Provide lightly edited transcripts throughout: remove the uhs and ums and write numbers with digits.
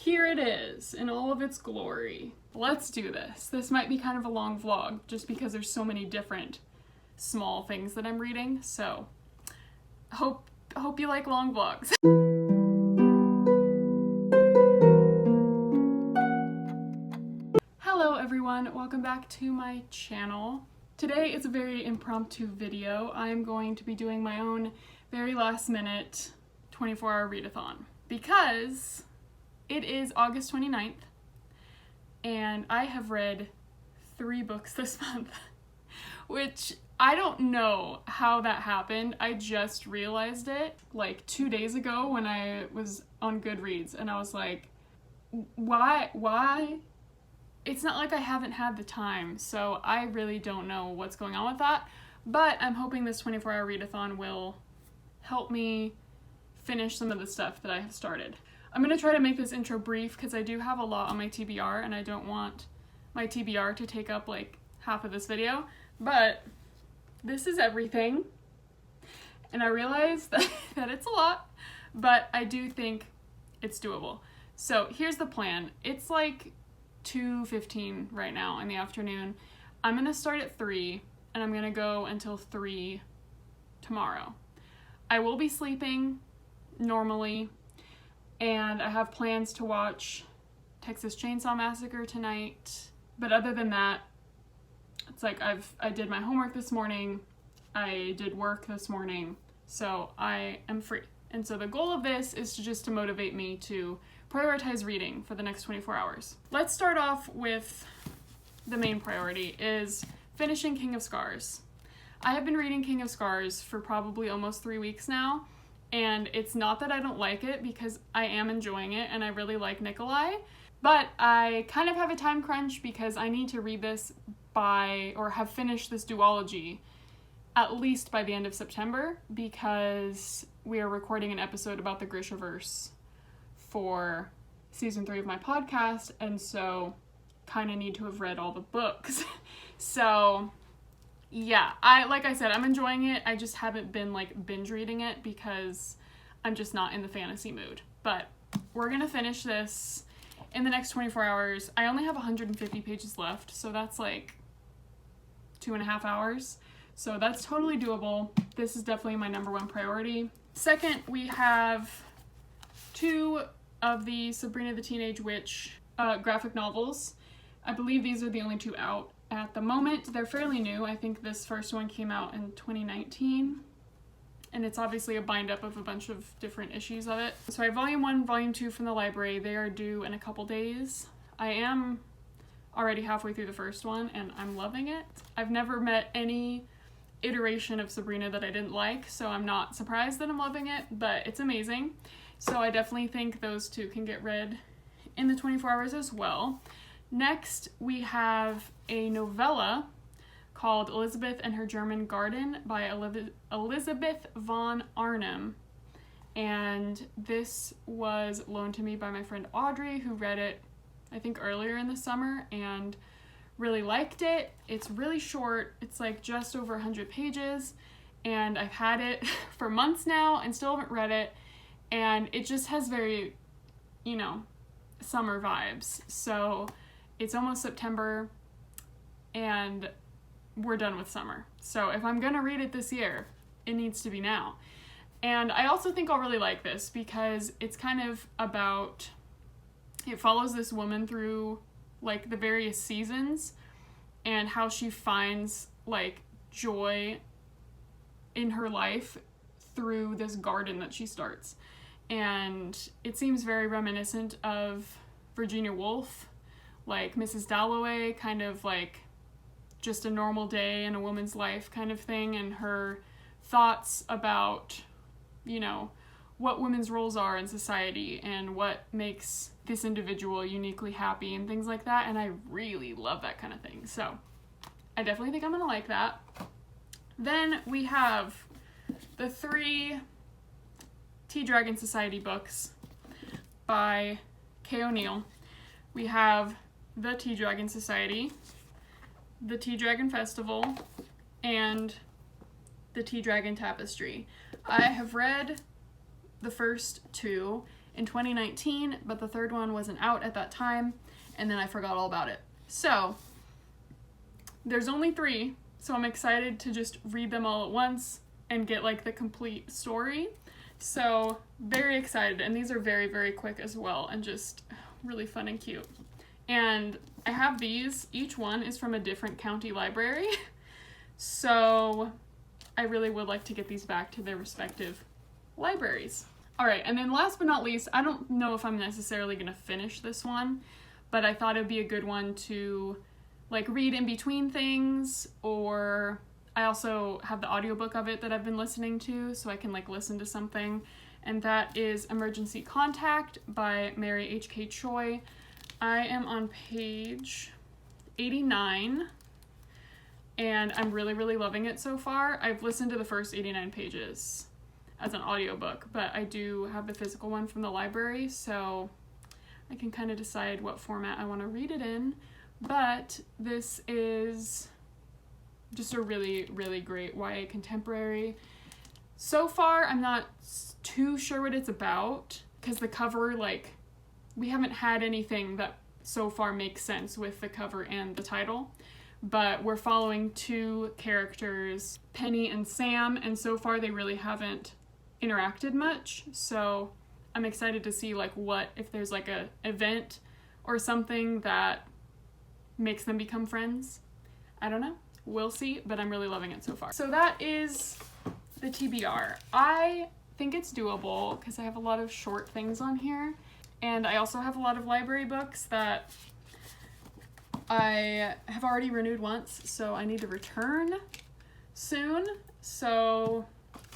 here it is in all of its glory. Let's do this. This might be kind of a long vlog just because there's so many different small things that I'm reading, so hope you like long vlogs. Hello everyone, welcome back to my channel. Today is a very impromptu video. I'm going to be doing my own very last minute 24-hour readathon because it is August 29th and I have read 3 books this month, which I don't know how that happened. I just realized it like 2 days ago when I was on Goodreads and I was like, why? It's not like I haven't had the time, so I really don't know what's going on with that, but I'm hoping this 24-hour readathon will help me finish some of the stuff that I have started. I'm going to try to make this intro brief because I do have a lot on my TBR and I don't want my TBR to take up like half of this video, but this is everything, and I realize that it's a lot, but I do think it's doable. So here's the plan. It's like 2:15 right now in the afternoon. I'm gonna start at 3 and I'm gonna go until 3 tomorrow. I will be sleeping normally and I have plans to watch Texas Chainsaw Massacre tonight, but other than that, it's like I did my homework this morning, I did work this morning, so I am free. And so the goal of this is just to motivate me to prioritize reading for the next 24 hours. Let's start off with the main priority, is finishing King of Scars. I have been reading King of Scars for probably almost 3 weeks now, and it's not that I don't like it because I am enjoying it and I really like Nikolai, but I kind of have a time crunch because I need to read this have finished this duology at least by the end of September because we are recording an episode about the Grishaverse for season 3 of my podcast, and so kind of need to have read all the books. So yeah, like I said, I'm enjoying it. I just haven't been like binge reading it because I'm just not in the fantasy mood, but we're gonna finish this in the next 24 hours. I only have 150 pages left, so that's like 2.5 hours. So that's totally doable. This is definitely my #1 priority. Second, we have 2 of the Sabrina the Teenage Witch graphic novels. I believe these are the only 2 out at the moment. They're fairly new. I think this first one came out in 2019, and it's obviously a bind-up of a bunch of different issues of it. So I have Volume 1, Volume 2 from the library. They are due in a couple days. I am already halfway through the first one, and I'm loving it. I've never met any iteration of Sabrina that I didn't like, so I'm not surprised that I'm loving it, but it's amazing. So I definitely think those 2 can get read in the 24 hours as well. Next, we have a novella called Elizabeth and Her German Garden by Elizabeth von Arnim. And this was loaned to me by my friend Audrey, who read it, I think, earlier in the summer and really liked it. It's really short. It's like just over 100 pages, and I've had it for months now and still haven't read it. And it just has very, summer vibes. So it's almost September and we're done with summer. So if I'm gonna read it this year, it needs to be now. And I also think I'll really like this because it's kind of about, it follows this woman through like the various seasons and how she finds like joy in her life through this garden that she starts. And it seems very reminiscent of Virginia Woolf, like Mrs. Dalloway, kind of like just a normal day in a woman's life kind of thing, and her thoughts about, what women's roles are in society and what makes this individual uniquely happy and things like that, and I really love that kind of thing. So I definitely think I'm gonna like that. Then we have the 3 Tea Dragon Society books by Kay O'Neill. We have the Tea Dragon Society, the Tea Dragon Festival, and the Tea Dragon Tapestry. I have read the first 2, in 2019, but the third one wasn't out at that time, and then I forgot all about it. So there's only 3, so I'm excited to just read them all at once and get like the complete story. So very excited, and these are very, very quick as well, and just really fun and cute. And I have these, each one is from a different county library, so I really would like to get these back to their respective libraries. All right, and then last but not least, I don't know if I'm necessarily gonna finish this one, but I thought it'd be a good one to like read in between things, or I also have the audiobook of it that I've been listening to, so I can like listen to something, and that is Emergency Contact by Mary H.K. Choi. I am on page 89, and I'm really, really loving it so far. I've listened to the first 89 pages as an audiobook, but I do have the physical one from the library, so I can kind of decide what format I want to read it in. But this is just a really, really great YA contemporary. So far, I'm not too sure what it's about, because the cover, like, we haven't had anything that so far makes sense with the cover and the title. But we're following 2 characters, Penny and Sam, and so far they really haven't interacted much. So I'm excited to see like what, if there's like a event or something that makes them become friends. I don't know. We'll see, but I'm really loving it so far. So that is the TBR. I think it's doable because I have a lot of short things on here, and I also have a lot of library books that I have already renewed once, so I need to return soon. So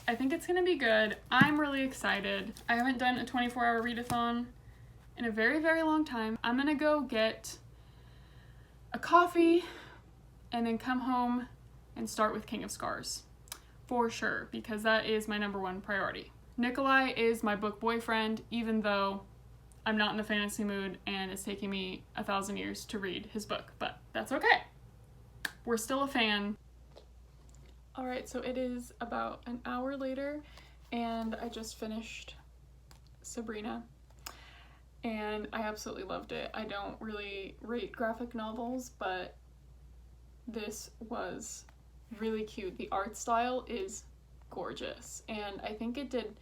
I think it's gonna be good. I'm really excited. I haven't done a 24-hour readathon in a very, very long time. I'm gonna go get a coffee and then come home and start with King of Scars for sure, because that is my #1 priority. Nikolai is my book boyfriend, even though I'm not in the fantasy mood and it's taking me 1,000 years to read his book, but that's okay. We're still a fan. All right, so it is about an hour later, and I just finished Sabrina, and I absolutely loved it. I don't really rate graphic novels, but this was really cute. The art style is gorgeous, and I think it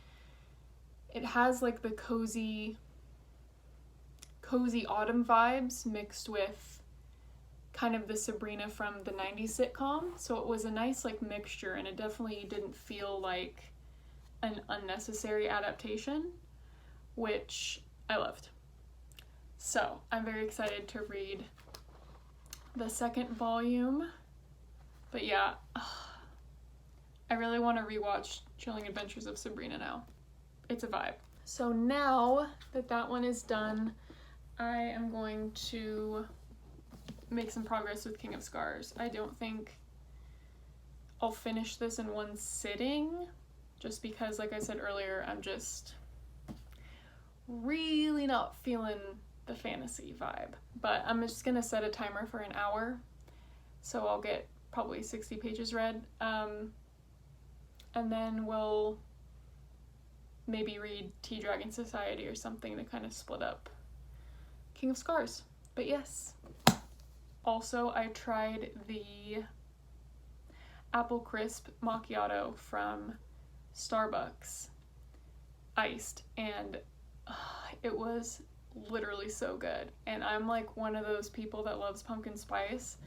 has like the cozy autumn vibes mixed with kind of the Sabrina from the 90s sitcom, so it was a nice like mixture, and it definitely didn't feel like an unnecessary adaptation, which I loved. So I'm very excited to read the second volume, but yeah, I really want to rewatch Chilling Adventures of Sabrina now. It's a vibe. So now that that one is done, I am going to make some progress with King of Scars. I don't think I'll finish this in one sitting, just because, like I said earlier, I'm just really not feeling the fantasy vibe. But I'm just gonna set a timer for an hour, so I'll get probably 60 pages read, and then we'll maybe read Tea Dragon Society or something to kind of split up King of Scars. But yes. Also, I tried the apple crisp macchiato from Starbucks, iced, and it was literally so good. And I'm like one of those people that loves pumpkin spice,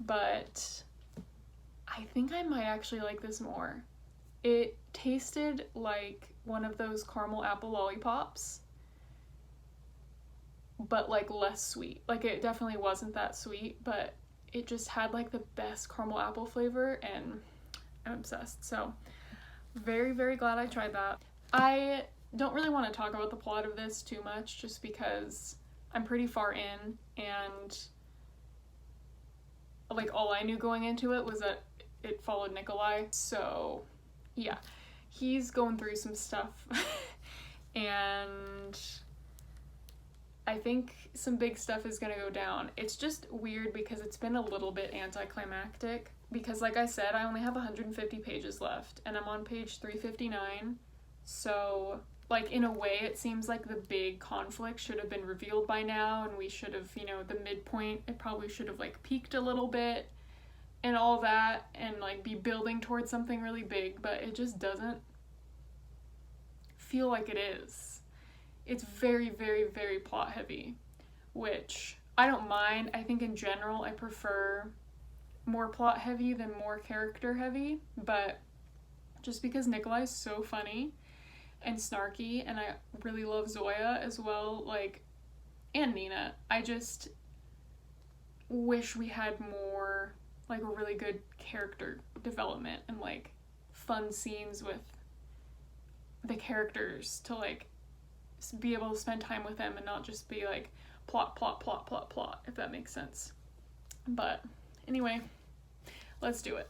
but I think I might actually like this more. It tasted like one of those caramel apple lollipops, but like less sweet. Like it definitely wasn't that sweet, but it just had like the best caramel apple flavor, and I'm obsessed. So very, very glad I tried that. I don't really want to talk about the plot of this too much, just because I'm pretty far in, and like all I knew going into it was that it followed Nikolai. So yeah, he's going through some stuff and I think some big stuff is gonna go down. It's just weird because it's been a little bit anticlimactic, because like I said, I only have 150 pages left and I'm on page 359, so like, in a way, it seems like the big conflict should have been revealed by now, and we should have, you know, the midpoint, it probably should have, like, peaked a little bit, and all that, and, like, be building towards something really big, but it just doesn't feel like it is. It's very, very, very plot heavy, which I don't mind. I think in general I prefer more plot heavy than more character heavy, but just because Nikolai's so funny and snarky, and I really love Zoya as well, like, and Nina, I just wish we had more, like, really good character development and, like, fun scenes with the characters to, like, be able to spend time with them and not just be, like, plot, plot, plot, plot, plot, if that makes sense. But anyway, let's do it.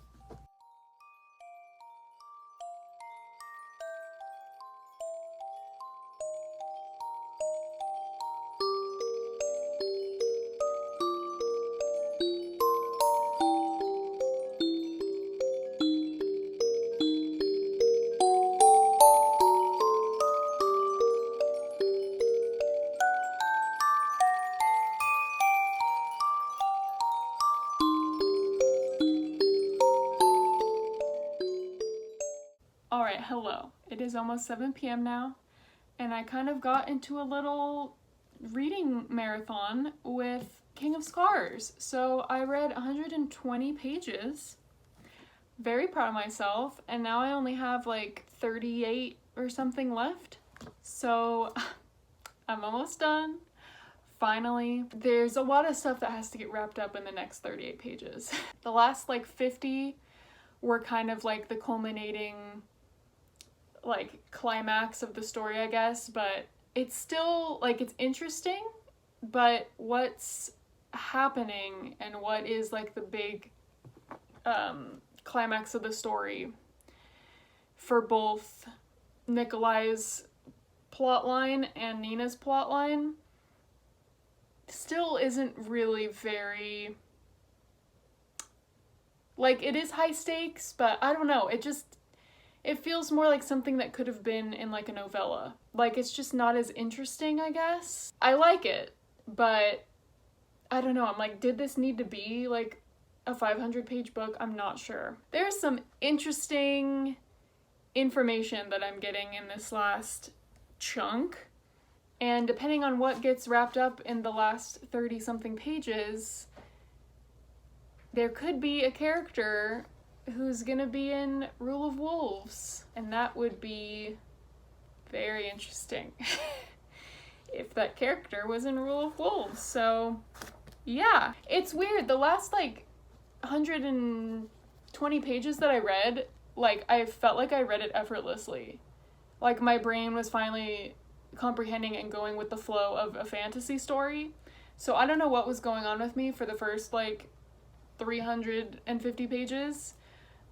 Alright, hello. It is almost 7 p.m. now, and I kind of got into a little reading marathon with King of Scars. So I read 120 pages. Very proud of myself, and now I only have like 38 or something left. So I'm almost done. Finally. There's a lot of stuff that has to get wrapped up in the next 38 pages. The last like 50 were kind of like the culminating, like, climax of the story, I guess, but it's still, like, it's interesting, but what's happening and what is, like, the big climax of the story for both Nikolai's plotline and Nina's plotline still isn't really very, like, it is high stakes, but I don't know, it feels more like something that could have been in, like, a novella. Like, it's just not as interesting, I guess. I like it, but I don't know. I'm like, did this need to be, like, a 500-page book? I'm not sure. There's some interesting information that I'm getting in this last chunk, and depending on what gets wrapped up in the last 30-something pages, there could be a character who's gonna be in Rule of Wolves, and that would be very interesting if that character was in Rule of Wolves. So yeah, it's weird, the last like 120 pages that I read, like, I felt like I read it effortlessly, like my brain was finally comprehending and going with the flow of a fantasy story. So I don't know what was going on with me for the first like 350 pages,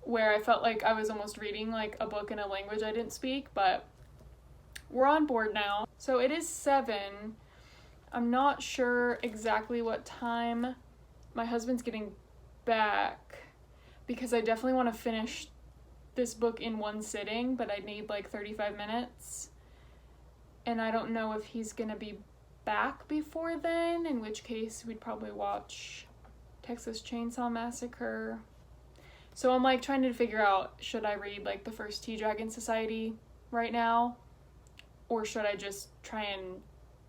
where I felt like I was almost reading like a book in a language I didn't speak, but we're on board now. So it is 7. I'm not sure exactly what time my husband's getting back, because I definitely want to finish this book in one sitting, but I need like 35 minutes. And I don't know if he's gonna be back before then, in which case we'd probably watch Texas Chainsaw Massacre. So I'm like trying to figure out, should I read like the first Tea Dragon Society right now? Or should I just try and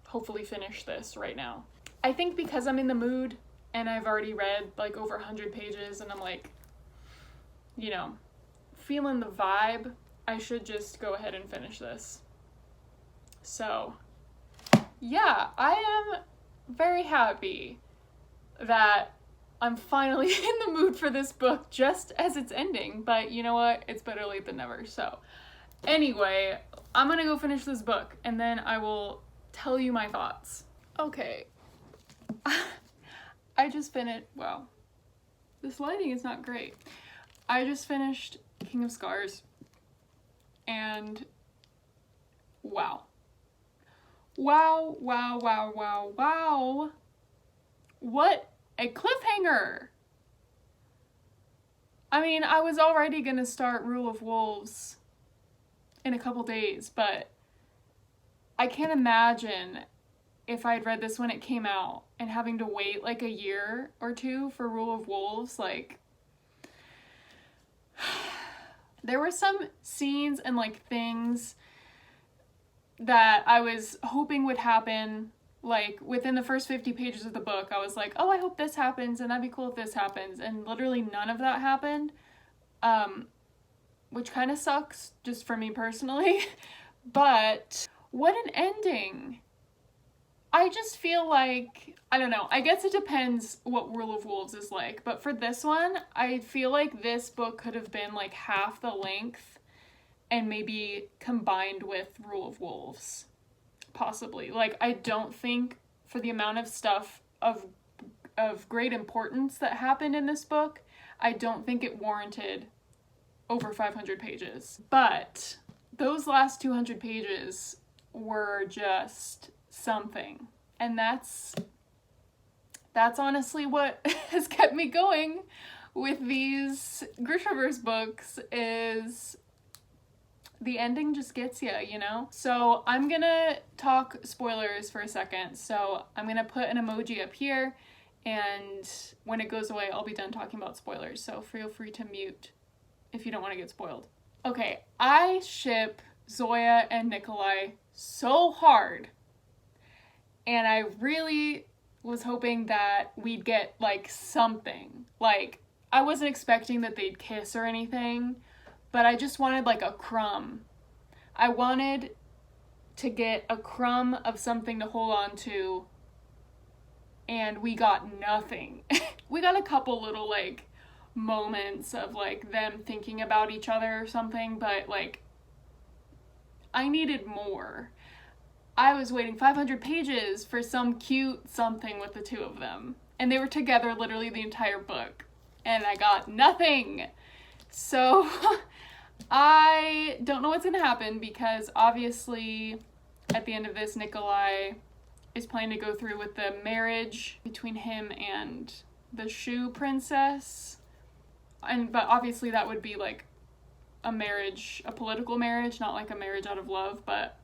hopefully finish this right now? I think because I'm in the mood and I've already read like over 100 pages and I'm like, you know, feeling the vibe, I should just go ahead and finish this. So yeah, I am very happy that I'm finally in the mood for this book just as it's ending, but you know what? It's better late than never. So anyway, I'm gonna go finish this book and then I will tell you my thoughts. Okay. I just finished, wow, this lighting is not great. I just finished King of Scars and wow. Wow, wow, wow, wow, wow. What a cliffhanger! I mean, I was already gonna start Rule of Wolves in a couple days, but I can't imagine if I'd read this when it came out and having to wait like a year or two for Rule of Wolves. Like, there were some scenes and like things that I was hoping would happen, like within the first 50 pages of the book. I was like, oh, I hope this happens and that'd be cool if this happens, and literally none of that happened, which kind of sucks just for me personally. But what an ending. I just feel like, I don't know, I guess it depends what Rule of Wolves is like, but for this one, I feel like this book could have been like half the length and maybe combined with Rule of Wolves, possibly. Like, I don't think for the amount of stuff of great importance that happened in this book, I don't think it warranted over 500 pages. But those last 200 pages were just something. And that's honestly what has kept me going with these Grishaverse books, is the ending just gets you, you know? So I'm gonna talk spoilers for a second. So I'm gonna put an emoji up here, and when it goes away, I'll be done talking about spoilers. So feel free to mute if you don't want to get spoiled. Okay, I ship Zoya and Nikolai so hard. And I really was hoping that we'd get, like, something. Like, I wasn't expecting that they'd kiss or anything, but I just wanted, like, a crumb. I wanted to get a crumb of something to hold on to, and we got nothing. We got a couple little, like, moments of, like, them thinking about each other or something, but, like, I needed more. I was waiting 500 pages for some cute something with the two of them. And they were together literally the entire book. And I got nothing. So I don't know what's going to happen, because obviously at the end of this, Nikolai is planning to go through with the marriage between him and the shoe princess. But obviously that would be like a marriage, a political marriage, not like a marriage out of love, but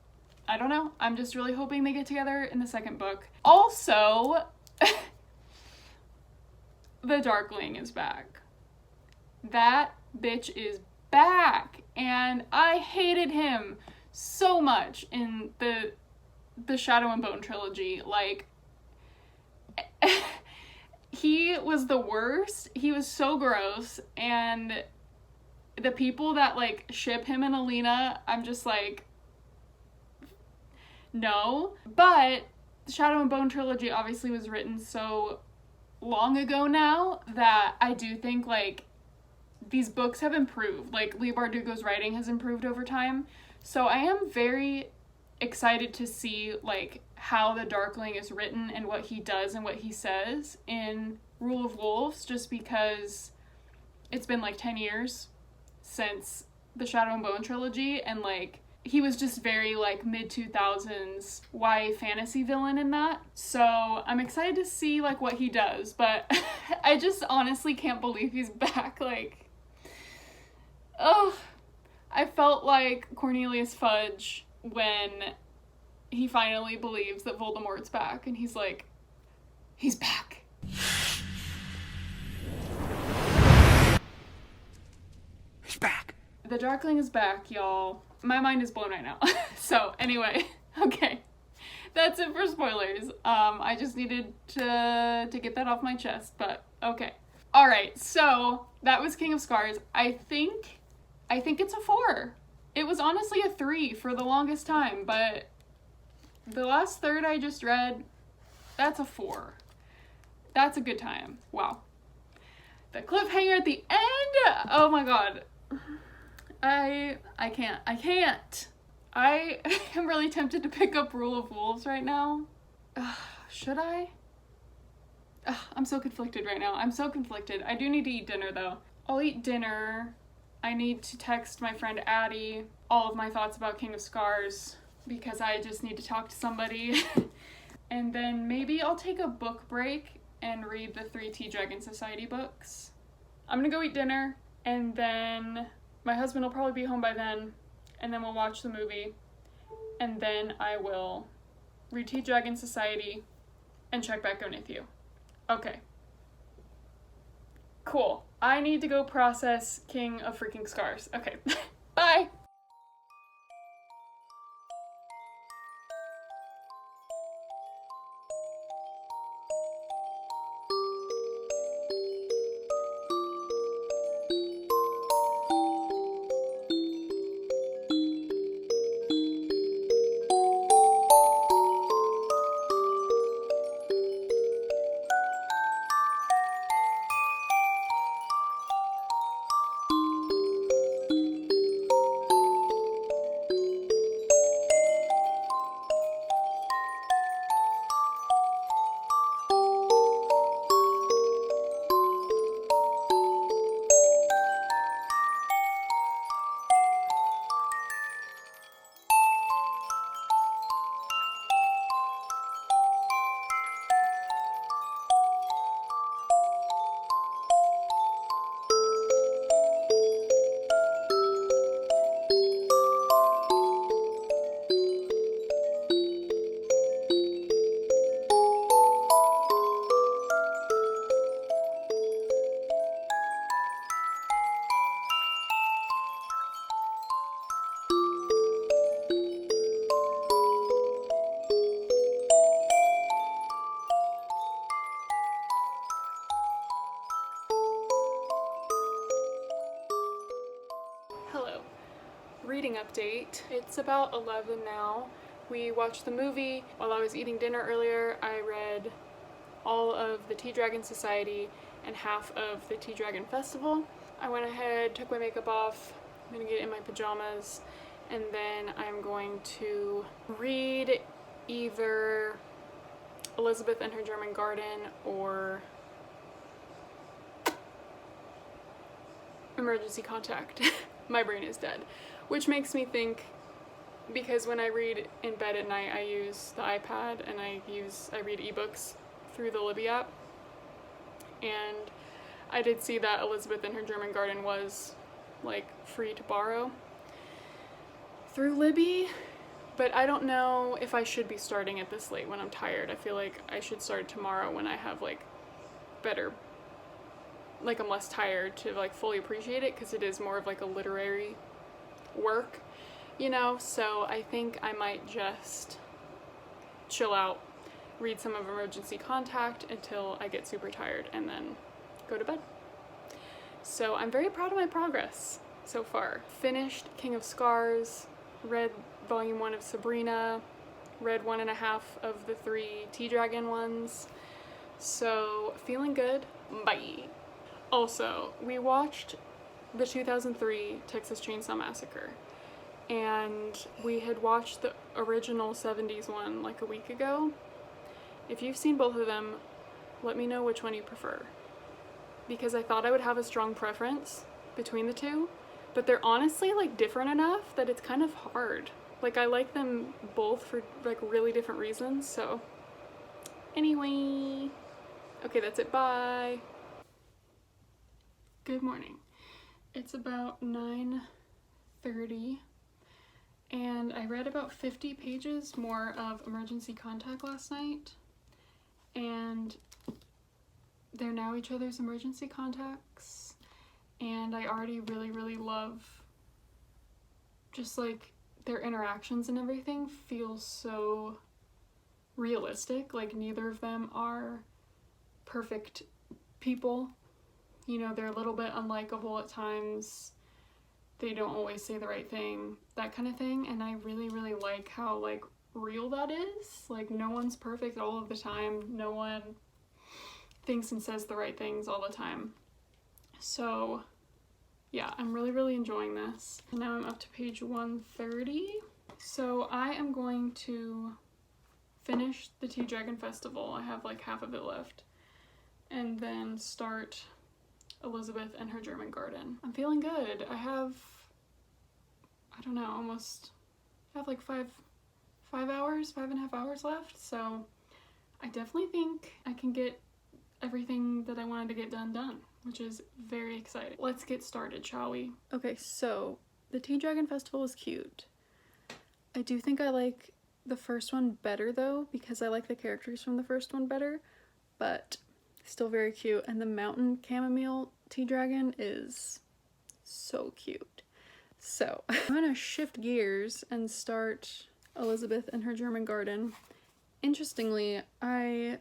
I don't know. I'm just really hoping they get together in the second book. Also, the Darkling is back. That bitch is back, and I hated him so much in the Shadow and Bone trilogy. Like, he was the worst. He was so gross, and the people that, like, ship him and Alina, I'm just like, no. But the Shadow and Bone trilogy obviously was written so long ago now that I do think, like, these books have improved. Like, Leigh Bardugo's writing has improved over time. So I am very excited to see, like, how the Darkling is written and what he does and what he says in Rule of Wolves, just because it's been, like, 10 years since the Shadow and Bone trilogy, and, like, he was just very, like, mid-2000s YA fantasy villain in that. So I'm excited to see, like, what he does, but I just honestly can't believe he's back. Like, oh, I felt like Cornelius Fudge when he finally believes that Voldemort's back, and he's like, he's back. He's back. The Darkling is back, y'all. My mind is blown right now. So, anyway, okay. That's it for spoilers. I just needed to get that off my chest, but okay. Alright, so that was King of Scars. I think it's a 4. It was honestly a 3 for the longest time, but the last third I just read, that's a 4. That's a good time. Wow. The cliffhanger at the end! Oh my god. I can't. I am really tempted to pick up Rule of Wolves right now. Should I? I'm so conflicted right now. I'm so conflicted. I do need to eat dinner though. I'll eat dinner. I need to text my friend Addie all of my thoughts about King of Scars, because I just need to talk to somebody. And then maybe I'll take a book break and read the 3 Tea Dragon Society books. I'm gonna go eat dinner, and then my husband will probably be home by then, and then we'll watch the movie. and then I will read Tea Dragon Society and check back in with you. Okay. Cool. I need to go process King of Freaking Scars. Okay. Bye! Hello. Reading update. It's about 11 now. We watched the movie. While I was eating dinner earlier, I read all of the Tea Dragon Society and half of the Tea Dragon Festival. I went ahead, took my makeup off. I'm gonna get in my pajamas, and then I'm going to read either Elizabeth and Her German Garden or Emergency Contact. My brain is dead. Which makes me think, because when I read in bed at night, I use the iPad and I read ebooks through the Libby app. And I did see that Elizabeth and Her German Garden was like free to borrow through Libby, but I don't know if I should be starting it this late when I'm tired. I feel like I should start tomorrow when I have like better, like I'm less tired to like fully appreciate it, because it is more of like a literary work, you know, so I think I might just chill out, read some of Emergency Contact until I get super tired, and then go to bed. So I'm very proud of my progress so far. Finished King of Scars, read volume 1 of Sabrina, read 1.5 of the 3 Tea Dragon ones, so feeling good. Bye! Also, we watched the 2003 Texas Chainsaw Massacre, and we had watched the original 70s one like a week ago. If you've seen both of them, let me know which one you prefer, because I thought I would have a strong preference between the two, but they're honestly like different enough that it's kind of hard. Like I like them both for like really different reasons, so anyway. Okay, that's it, bye! Good morning. It's about 9:30 and I read about 50 pages more of Emergency Contact last night, and they're now each other's emergency contacts, and I already really love just like their interactions, and everything feels so realistic. Like neither of them are perfect people. You know, they're a little bit unlikable at times. They don't always say the right thing, that kind of thing. And I really like how like real that is. Like no one's perfect all of the time. No one thinks and says the right things all the time. So yeah, I'm really enjoying this. And now I'm up to page 130. So I am going to finish the Tea Dragon Festival. I have like half of it left. And then start Elizabeth and Her German Garden. I'm feeling good. I have, I don't know, almost, I have like 5.5 hours left, so I definitely think I can get everything that I wanted to get done, which is very exciting. Let's get started, shall we? Okay, so the Tea Dragon Festival is cute. I do think I like the first one better though, because I like the characters from the first one better, but still very cute. And the mountain chamomile tea dragon is so cute. So I'm gonna shift gears and start Elizabeth and Her German Garden. Interestingly, I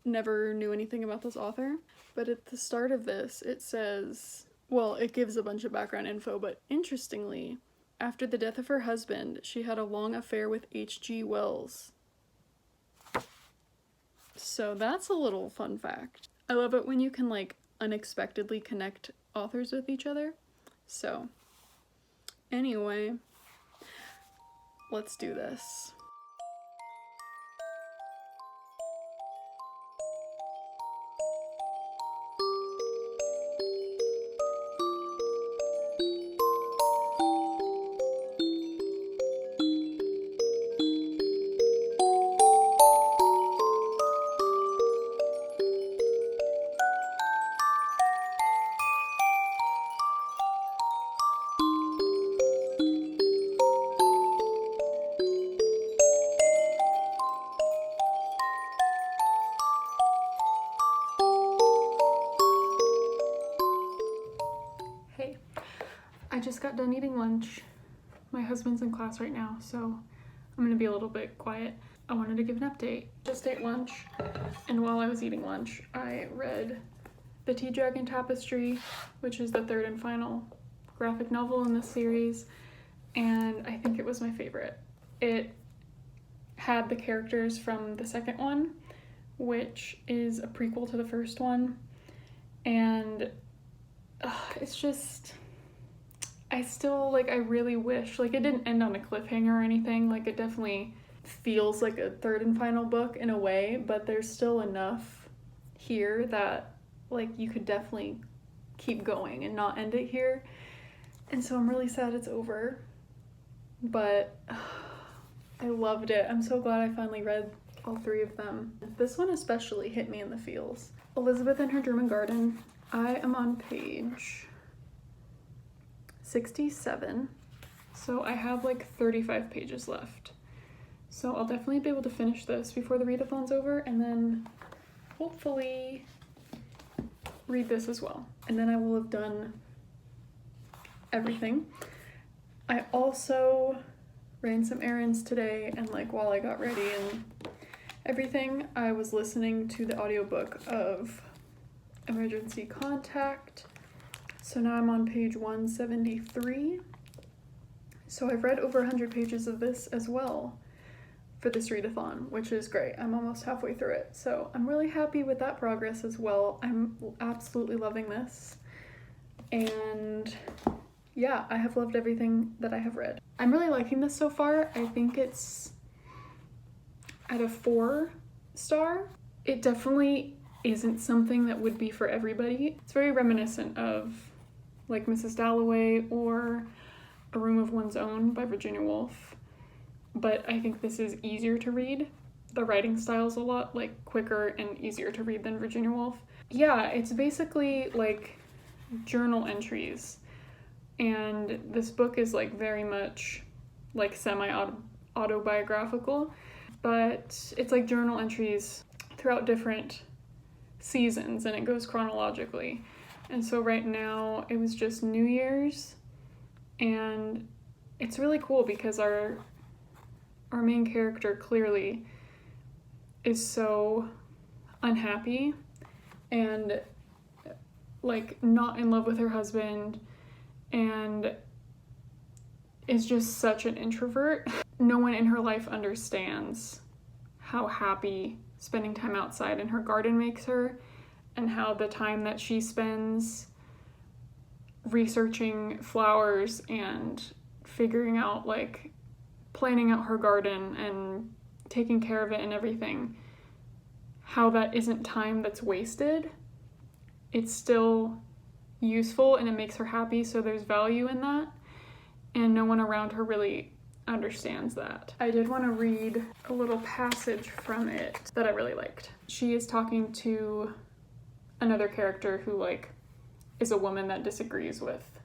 never knew anything about this author, but at the start of this it says, well, it gives a bunch of background info, but interestingly, after the death of her husband, she had a long affair with H.G. Wells. So that's a little fun fact. I love it when you can like unexpectedly connect authors with each other. So anyway, let's do this. Hey, I just got done eating lunch. My husband's in class right now, so I'm gonna be a little bit quiet. I wanted to give an update. Just ate lunch, and while I was eating lunch, I read the Tea Dragon Tapestry, which is the third and final graphic novel in this series, and I think it was my favorite. It had the characters from the second one, which is a prequel to the first one, and it's just, I still, like, I really wish, like, it didn't end on a cliffhanger or anything, like, it definitely feels like a third and final book in a way, but there's still enough here that, like, you could definitely keep going and not end it here, and so I'm really sad it's over, but I loved it. I'm so glad I finally read all three of them. This one especially hit me in the feels. Elizabeth and Her German Garden. I am on page 67, so I have like 35 pages left. So I'll definitely be able to finish this before the readathon's over, and then hopefully read this as well. And then I will have done everything. I also ran some errands today, and like while I got ready and everything, I was listening to the audiobook of Emergency Contact. So now I'm on page 173. So I've read over 100 pages of this as well for this readathon, which is great. I'm almost halfway through it. So I'm really happy with that progress as well. I'm absolutely loving this. And yeah, I have loved everything that I have read. I'm really liking this so far. I think it's at a 4-star. It definitely isn't something that would be for everybody. It's very reminiscent of like Mrs. Dalloway or A Room of One's Own by Virginia Woolf, but I think this is easier to read. The writing style is a lot like quicker and easier to read than Virginia Woolf. Yeah, it's basically like journal entries, and this book is like very much like semi-autobiographical, but it's like journal entries throughout different seasons, and it goes chronologically. And so right now it was just New Year's, and it's really cool because our main character clearly is so unhappy and like not in love with her husband and is just such an introvert. No one in her life understands how happy spending time outside in her garden makes her, and how the time that she spends researching flowers and figuring out, like, planning out her garden and taking care of it and everything, how that isn't time that's wasted. It's still useful and it makes her happy, so there's value in that, and no one around her really understands that. I did want to read a little passage from it that I really liked. She is talking to another character who like is a woman that disagrees with,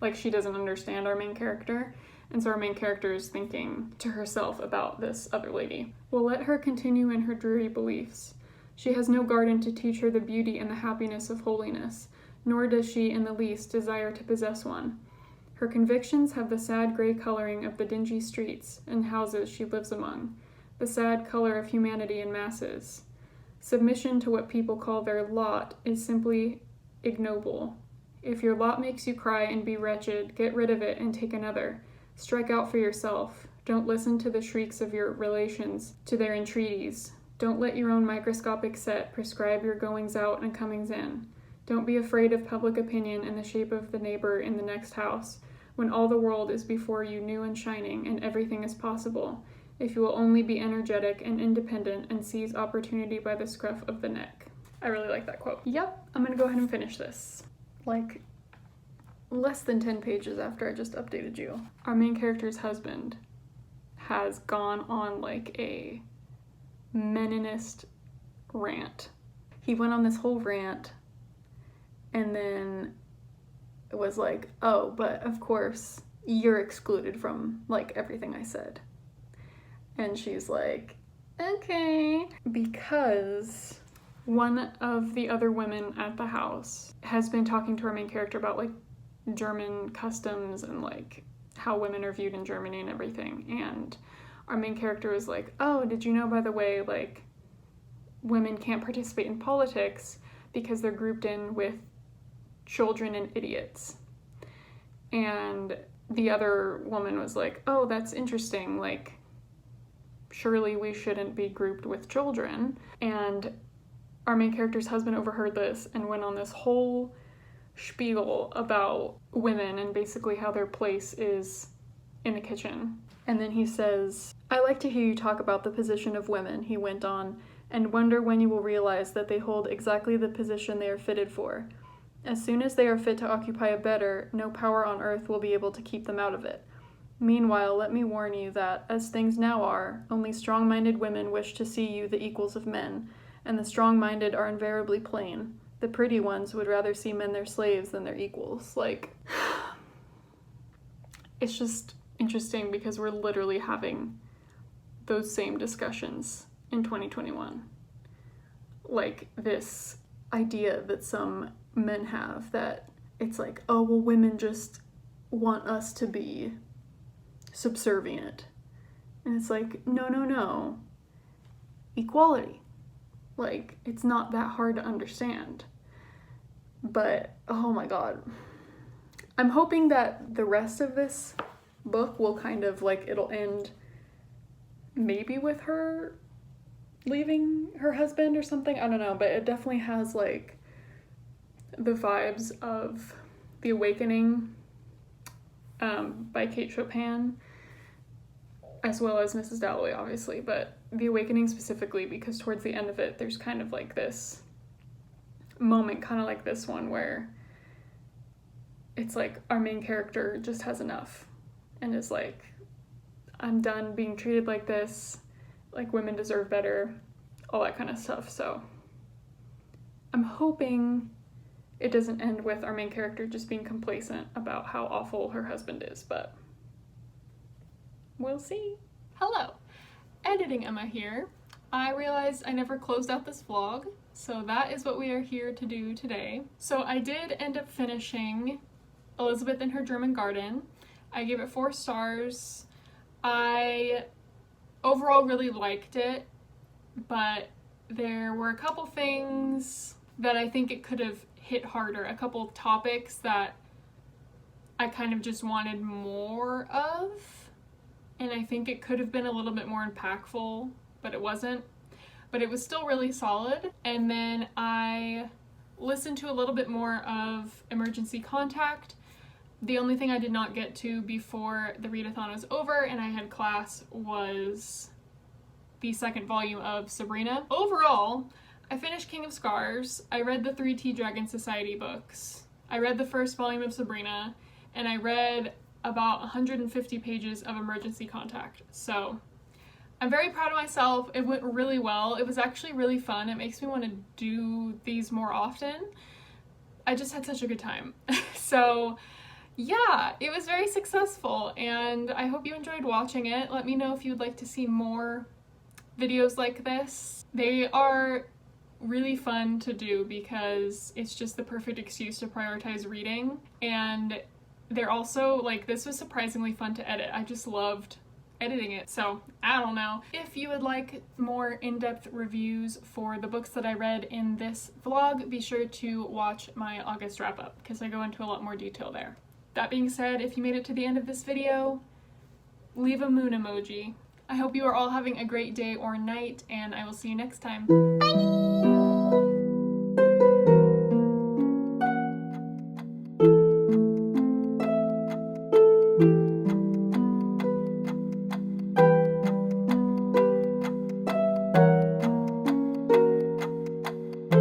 like, she doesn't understand our main character, And so our main character is thinking to herself about this other lady. We'll let her continue in her dreary beliefs. She has no garden to teach her the beauty and the happiness of holiness, nor does she in the least desire to possess one. Her convictions have the sad gray coloring of the dingy streets and houses she lives among, the sad color of humanity in masses. Submission to what people call their lot is simply ignoble. If your lot makes you cry and be wretched, get rid of it and take another. Strike out for yourself. Don't listen to the shrieks of your relations, to their entreaties. Don't let your own microscopic set prescribe your goings out and comings in. Don't be afraid of public opinion in the shape of the neighbor in the next house, when all the world is before you new and shining and everything is possible, if you will only be energetic and independent and seize opportunity by the scruff of the neck. I really like that quote. Yep, I'm gonna go ahead and finish this. Like, less than 10 pages after I just updated you. Our main character's husband has gone on like a Meninist rant. He went on this whole rant and then it was like, oh, but of course you're excluded from like everything I said. And she's like, okay, because one of the other women at the house has been talking to our main character about like German customs and like how women are viewed in Germany and everything. And our main character was like, oh, did you know, by the way, like women can't participate in politics because they're grouped in with children and idiots. And the other woman was like, oh, that's interesting, like surely we shouldn't be grouped with children. And our main character's husband overheard this and went on this whole spiel about women and basically how their place is in the kitchen. And then he says, I like to hear you talk about the position of women, he went on, and wonder when you will realize that they hold exactly the position they are fitted for. As soon as they are fit to occupy a better, no power on earth will be able to keep them out of it. Meanwhile, let me warn you that, as things now are, only strong-minded women wish to see you the equals of men, and the strong-minded are invariably plain. The pretty ones would rather see men their slaves than their equals. Like, it's just interesting because we're literally having those same discussions in 2021. Like, this idea that some men have that it's like, oh, well, women just want us to be subservient. And it's like, no. Equality. Like, it's not that hard to understand. But, oh my god. I'm hoping that the rest of this book will kind of, like, it'll end maybe with her leaving her husband or something. I don't know, but it definitely has, like, the vibes of The Awakening by Kate Chopin, as well as Mrs. Dalloway, obviously, but The Awakening specifically because towards the end of it, there's kind of like this moment, kind of like this one, where it's like our main character just has enough and is like, I'm done being treated like this, like women deserve better, all that kind of stuff. So I'm hoping it doesn't end with our main character just being complacent about how awful her husband is, but we'll see. Hello, Editing Emma here. I realized I never closed out this vlog, so that is what we are here to do today. So I did end up finishing Elizabeth in Her German Garden. I gave it 4 stars. I overall really liked it, but there were a couple things that I think it could have hit harder, a couple of topics that I kind of just wanted more of, and I think it could have been a little bit more impactful, but it wasn't. But it was still really solid. And then I listened to a little bit more of Emergency Contact. The only thing I did not get to before the readathon was over and I had class was the 2nd volume of Sabrina. Overall, I finished King of Scars, I read the 3 Tea Dragon Society books, I read the 1st volume of Sabrina, and I read about 150 pages of Emergency Contact. So I'm very proud of myself. It went really well. It was actually really fun. It makes me want to do these more often. I just had such a good time. So yeah, it was very successful, and I hope you enjoyed watching it. Let me know if you'd like to see more videos like this. They are really fun to do because it's just the perfect excuse to prioritize reading, and they're also, like, this was surprisingly fun to edit. I just loved editing it, so I don't know. If you would like more in-depth reviews for the books that I read in this vlog, be sure to watch my August wrap-up because I go into a lot more detail there. That being said, if you made it to the end of this video, leave a moon emoji. I hope you are all having a great day or night, and I will see you next time. Bye!